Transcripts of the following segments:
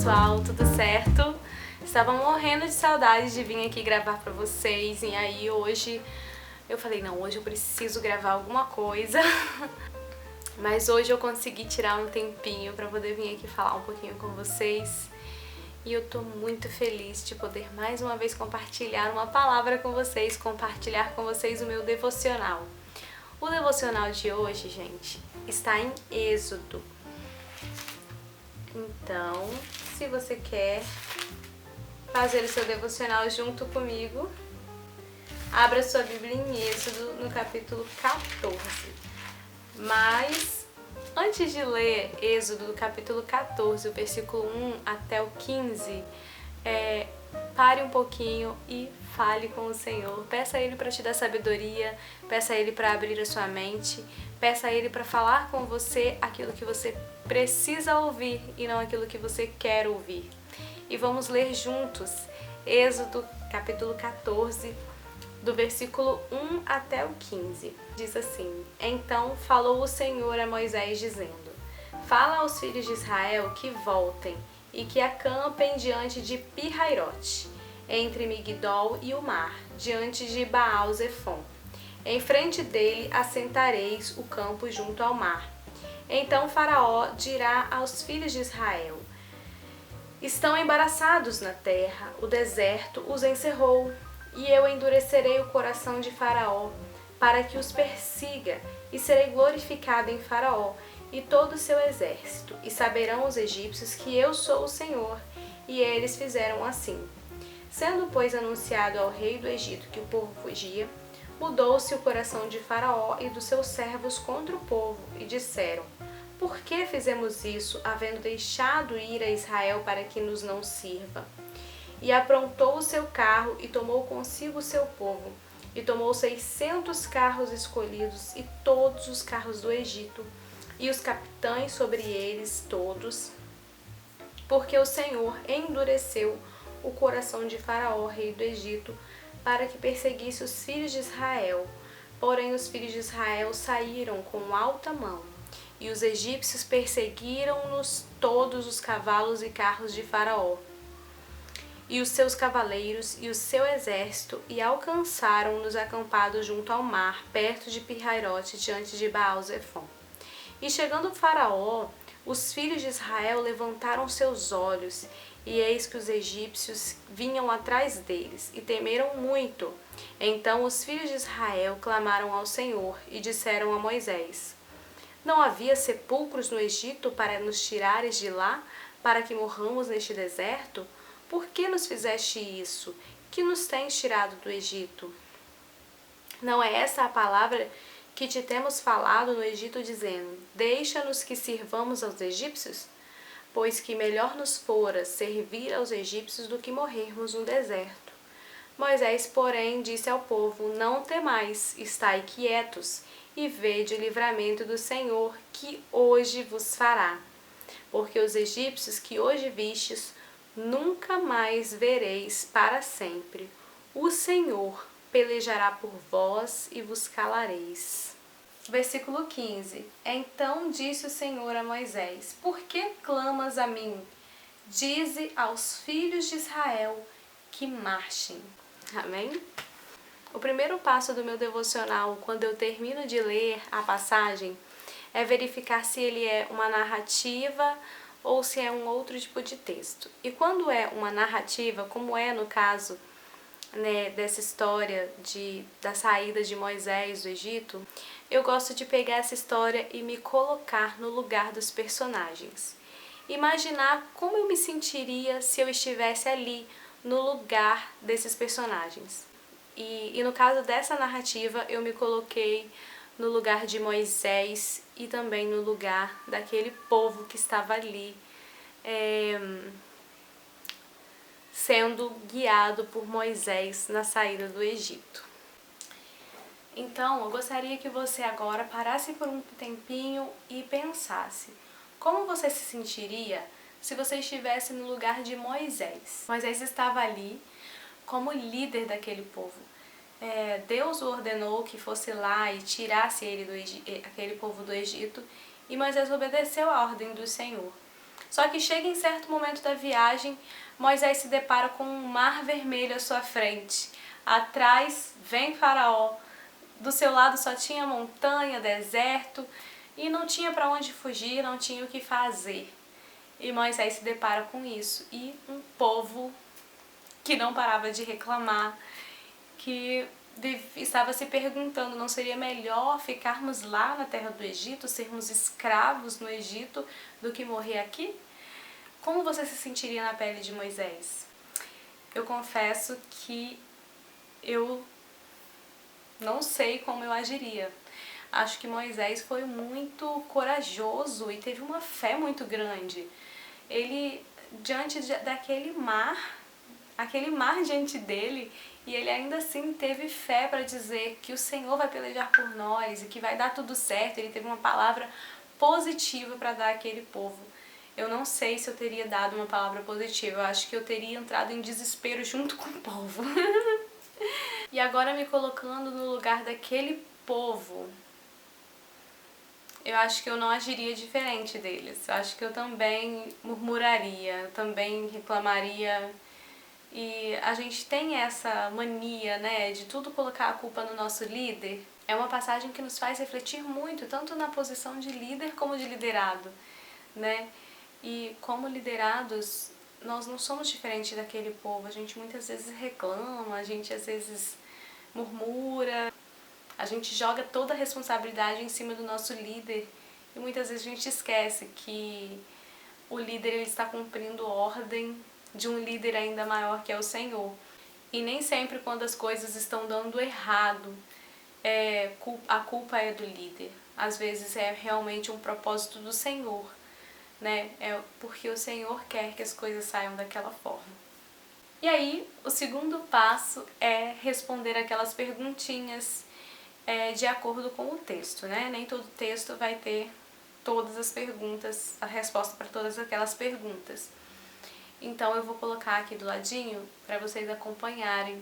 pessoal, tudo certo? Estava morrendo de saudade de vir aqui gravar pra vocês e aí hoje eu falei, não, hoje eu preciso gravar alguma coisa. Mas hoje eu consegui tirar um tempinho pra poder vir aqui falar um pouquinho com vocês. E eu tô muito feliz de poder mais uma vez compartilhar uma palavra com vocês, compartilhar com vocês o meu devocional. O devocional de hoje, gente, está em Êxodo. Então, se você quer fazer o seu devocional junto comigo, abra sua Bíblia em Êxodo, no capítulo 14. Mas, antes de ler Êxodo, do capítulo 14, o versículo 1 até o 15, pare um pouquinho e fale com o Senhor. Peça a Ele para te dar sabedoria, peça a Ele para abrir a sua mente, peça a Ele para falar com você aquilo que você precisa ouvir e não aquilo que você quer ouvir. E vamos ler juntos Êxodo capítulo 14, do versículo 1 até o 15. Diz assim: Então falou o Senhor a Moisés dizendo: Fala aos filhos de Israel que voltem e que acampem diante de Pi-Hairote, entre Migdol e o mar, diante de Baal-Zefon. Em frente dele assentareis o campo junto ao mar. Então Faraó dirá aos filhos de Israel: Estão embaraçados na terra, o deserto os encerrou, e eu endurecerei o coração de Faraó, para que os persiga, e serei glorificado em Faraó e todo o seu exército, e saberão os egípcios que eu sou o Senhor. E eles fizeram assim. Sendo, pois, anunciado ao rei do Egito que o povo fugia, mudou-se o coração de Faraó e dos seus servos contra o povo, e disseram: Por que fizemos isso, havendo deixado ir a Israel para que nos não sirva? E aprontou o seu carro e tomou consigo o seu povo, e tomou 600 carros escolhidos e todos os carros do Egito, e os capitães sobre eles todos, porque o Senhor endureceu o coração de Faraó, rei do Egito, para que perseguisse os filhos de Israel. Porém os filhos de Israel saíram com alta mão, e os egípcios perseguiram-nos todos os cavalos e carros de Faraó, e os seus cavaleiros e o seu exército, e alcançaram-nos acampados junto ao mar, perto de Pi-Hairote, diante de Baal-Zefon. E chegando o Faraó, os filhos de Israel levantaram seus olhos, e eis que os egípcios vinham atrás deles, e temeram muito. Então os filhos de Israel clamaram ao Senhor, e disseram a Moisés: Não havia sepulcros no Egito para nos tirares de lá, para que morramos neste deserto? Por que nos fizeste isso? Que nos tens tirado do Egito? Não é essa a palavra que te temos falado no Egito, dizendo: Deixa-nos que sirvamos aos egípcios? Pois que melhor nos fora servir aos egípcios do que morrermos no deserto. Moisés, porém, disse ao povo: Não temais, estai quietos, e vede o livramento do Senhor, que hoje vos fará. Porque os egípcios que hoje vistes, nunca mais vereis para sempre. O Senhor pelejará por vós e vos calareis. Versículo 15. Então disse o Senhor a Moisés: Por que clamas a mim? Dize aos filhos de Israel que marchem. Amém? O primeiro passo do meu devocional, quando eu termino de ler a passagem, é verificar se ele é uma narrativa ou se é um outro tipo de texto. E quando é uma narrativa, como é no caso, né, dessa história da saída de Moisés do Egito, eu gosto de pegar essa história e me colocar no lugar dos personagens. Imaginar como eu me sentiria se eu estivesse ali, no lugar desses personagens. E no caso dessa narrativa, eu me coloquei no lugar de Moisés e também no lugar daquele povo que estava ali, sendo guiado por Moisés na saída do Egito. Então, eu gostaria que você agora parasse por um tempinho e pensasse: como você se sentiria se você estivesse no lugar de Moisés? Moisés estava ali como líder daquele povo. Deus o ordenou que fosse lá e tirasse aquele povo do Egito, e Moisés obedeceu a ordem do Senhor. Só que chega em certo momento da viagem, Moisés se depara com um mar vermelho à sua frente. Atrás vem Faraó, do seu lado só tinha montanha, deserto, e não tinha para onde fugir, não tinha o que fazer. E Moisés se depara com isso, e um povo que não parava de reclamar, que estava se perguntando, não seria melhor ficarmos lá na terra do Egito, sermos escravos no Egito, do que morrer aqui? Como você se sentiria na pele de Moisés? Eu confesso que eu não sei como eu agiria. Acho que Moisés foi muito corajoso e teve uma fé muito grande. Ele, diante daquele mar, aquele mar diante dele, e ele ainda assim teve fé para dizer que o Senhor vai pelejar por nós e que vai dar tudo certo. Ele teve uma palavra positiva para dar àquele povo. Eu não sei se eu teria dado uma palavra positiva, eu acho que eu teria entrado em desespero junto com o povo. E agora me colocando no lugar daquele povo, eu acho que eu não agiria diferente deles. Eu acho que eu também murmuraria, também reclamaria. E a gente tem essa mania, né, de tudo colocar a culpa no nosso líder. É uma passagem que nos faz refletir muito, tanto na posição de líder como de liderado, né? E como liderados, nós não somos diferentes daquele povo. A gente muitas vezes reclama, a gente às vezes murmura, a gente joga toda a responsabilidade em cima do nosso líder e muitas vezes a gente esquece que o líder ele está cumprindo ordem de um líder ainda maior que é o Senhor. E nem sempre quando as coisas estão dando errado, a culpa é do líder. Às vezes é realmente um propósito do Senhor, né? É porque o Senhor quer que as coisas saiam daquela forma. E aí, o segundo passo é responder aquelas perguntinhas de acordo com o texto, né? Nem todo texto vai ter todas as perguntas, a resposta para todas aquelas perguntas. Então eu vou colocar aqui do ladinho para vocês acompanharem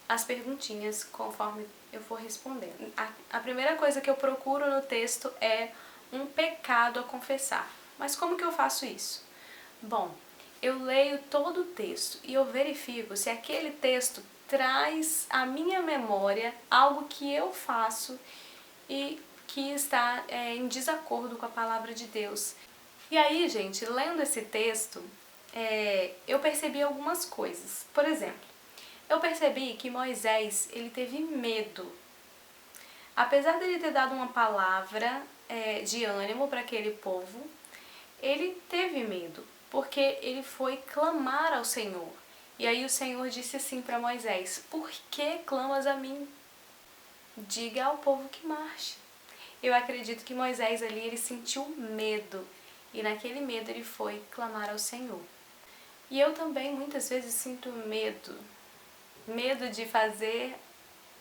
as perguntinhas conforme eu for respondendo. A primeira coisa que eu procuro no texto é um pecado a confessar. Mas como que eu faço isso? Bom, eu leio todo o texto e eu verifico se aquele texto traz à minha memória algo que eu faço e que está em desacordo com a palavra de Deus. E aí, gente, lendo esse texto, eu percebi algumas coisas. Por exemplo, eu percebi que Moisés ele teve medo. Apesar dele ter dado uma palavra de ânimo para aquele povo, ele teve medo, porque ele foi clamar ao Senhor. E aí o Senhor disse assim para Moisés: por que clamas a mim? Diga ao povo que marche. Eu acredito que Moisés ali ele sentiu medo, e naquele medo ele foi clamar ao Senhor. E eu também muitas vezes sinto medo de fazer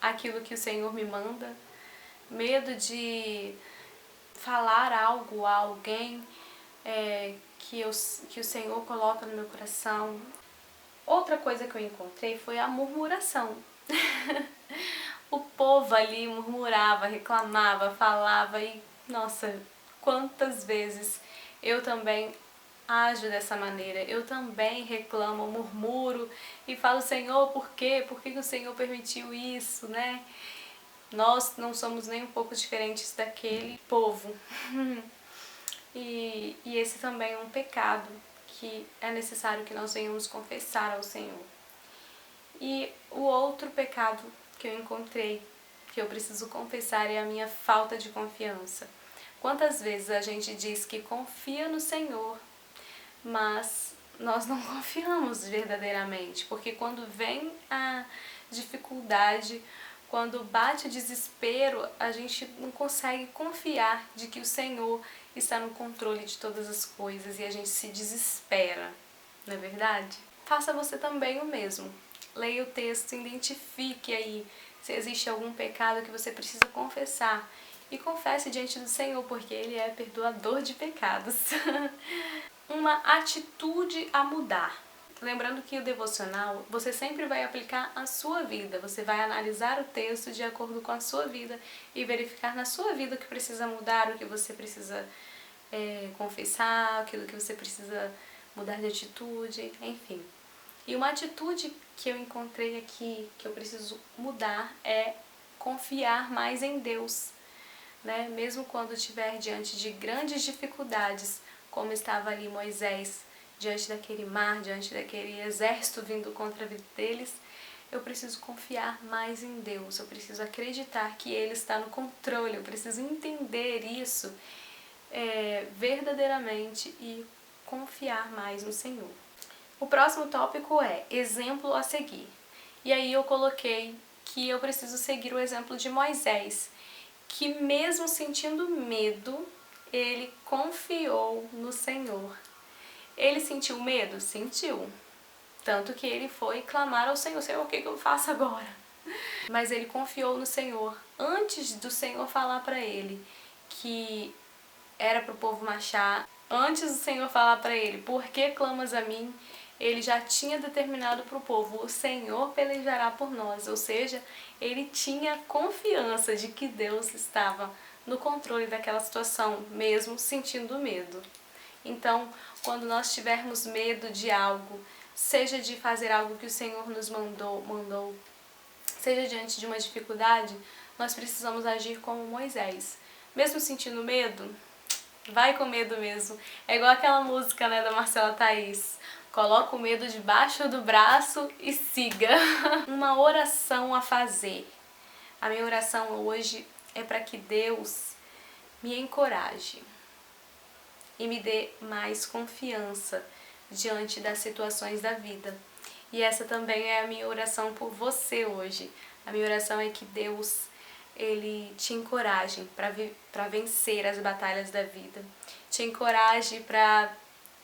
aquilo que o Senhor me manda, medo de falar algo a alguém que o Senhor coloca no meu coração. Outra coisa que eu encontrei foi a murmuração. O povo ali murmurava, reclamava, falava e, nossa, quantas vezes eu também ajo dessa maneira. Eu também reclamo, murmuro e falo: Senhor, por quê? Por que o Senhor permitiu isso, né? Nós não somos nem um pouco diferentes daquele povo. E esse também é um pecado que é necessário que nós venhamos confessar ao Senhor. E o outro pecado que eu encontrei, que eu preciso confessar, é a minha falta de confiança. Quantas vezes a gente diz que confia no Senhor, mas nós não confiamos verdadeiramente, porque quando vem a dificuldade, quando bate o desespero, a gente não consegue confiar de que o Senhor está no controle de todas as coisas e a gente se desespera, não é verdade? Faça você também o mesmo. Leia o texto, identifique aí se existe algum pecado que você precisa confessar e confesse diante do Senhor, porque Ele é perdoador de pecados. Uma atitude a mudar. Lembrando que o devocional, você sempre vai aplicar a sua vida, você vai analisar o texto de acordo com a sua vida e verificar na sua vida o que precisa mudar, o que você precisa confessar aquilo que você precisa mudar de atitude, enfim. E uma atitude que eu encontrei aqui, que eu preciso mudar, é confiar mais em Deus, né? Mesmo quando estiver diante de grandes dificuldades, como estava ali Moisés, diante daquele mar, diante daquele exército vindo contra a vida deles, eu preciso confiar mais em Deus, eu preciso acreditar que Ele está no controle, eu preciso entender isso verdadeiramente e confiar mais no Senhor. O próximo tópico é exemplo a seguir. E aí eu coloquei que eu preciso seguir o exemplo de Moisés, que mesmo sentindo medo, ele confiou no Senhor. Ele sentiu medo? Sentiu. Tanto que ele foi clamar ao Senhor: Senhor, o que eu faço agora? Mas ele confiou no Senhor. Antes do Senhor falar para ele que era para o povo marchar, antes do Senhor falar para ele: por que clamas a mim? Ele já tinha determinado para o povo: o Senhor pelejará por nós. Ou seja, ele tinha confiança de que Deus estava no controle daquela situação, mesmo sentindo medo. Então, quando nós tivermos medo de algo, seja de fazer algo que o Senhor nos mandou, seja diante de uma dificuldade, nós precisamos agir como Moisés. Mesmo sentindo medo, vai com medo mesmo. É igual aquela música, né, da Marcela Thaís: coloca o medo debaixo do braço e siga. Uma oração a fazer. A minha oração hoje é para que Deus me encoraje e me dê mais confiança diante das situações da vida. E essa também é a minha oração por você hoje. A minha oração é que Deus, Ele te encoraje para vencer as batalhas da vida. Te encoraje para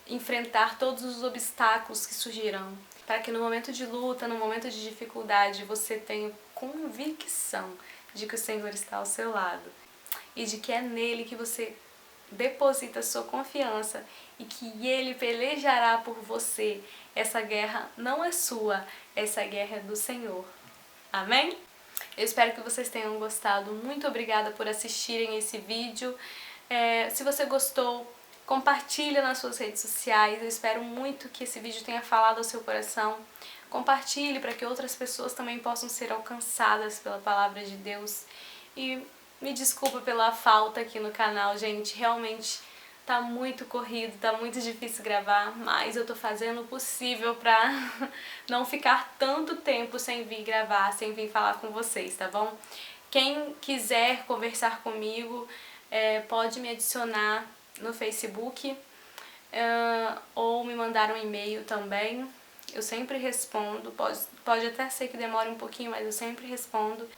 enfrentar todos os obstáculos que surgirão. Para que no momento de luta, no momento de dificuldade, você tenha convicção de que o Senhor está ao seu lado. E de que é nele que você deposita sua confiança e que Ele pelejará por você. Essa guerra não é sua, essa guerra é do Senhor. Amém? Eu espero que vocês tenham gostado. Muito obrigada por assistirem esse vídeo. Se você gostou, compartilha nas suas redes sociais. Eu espero muito que esse vídeo tenha falado ao seu coração. Compartilhe para que outras pessoas também possam ser alcançadas pela palavra de Deus. E me desculpa pela falta aqui no canal, gente. Realmente tá muito corrido, tá muito difícil gravar, mas eu tô fazendo o possível pra não ficar tanto tempo sem vir gravar, sem vir falar com vocês, tá bom? Quem quiser conversar comigo, pode me adicionar no Facebook ou me mandar um e-mail também. Eu sempre respondo, pode até ser que demore um pouquinho, mas eu sempre respondo.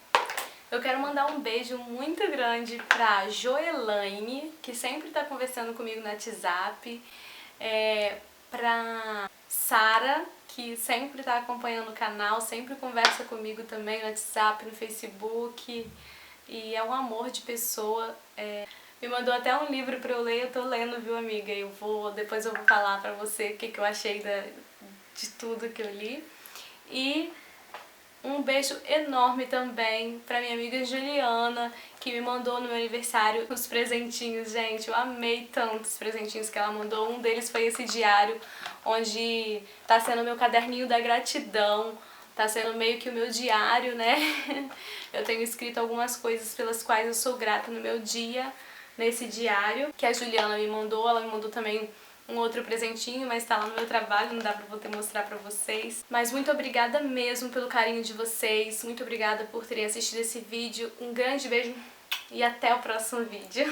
Eu quero mandar um beijo muito grande pra Joelaine, que sempre tá conversando comigo no WhatsApp, pra Sara, que sempre tá acompanhando o canal, sempre conversa comigo também no WhatsApp, no Facebook, e é um amor de pessoa. Me mandou até um livro pra eu ler, eu tô lendo, viu, amiga? Depois eu vou falar pra você o que eu achei de tudo que eu li. E um beijo enorme também pra minha amiga Juliana, que me mandou no meu aniversário os presentinhos, gente. Eu amei tanto os presentinhos que ela mandou. Um deles foi esse diário, onde tá sendo o meu caderninho da gratidão. Tá sendo meio que o meu diário, né? Eu tenho escrito algumas coisas pelas quais eu sou grata no meu dia, nesse diário, que a Juliana me mandou. Ela me mandou também um outro presentinho, mas tá lá no meu trabalho, não dá pra poder mostrar pra vocês. Mas muito obrigada mesmo pelo carinho de vocês, muito obrigada por terem assistido esse vídeo. Um grande beijo e até o próximo vídeo.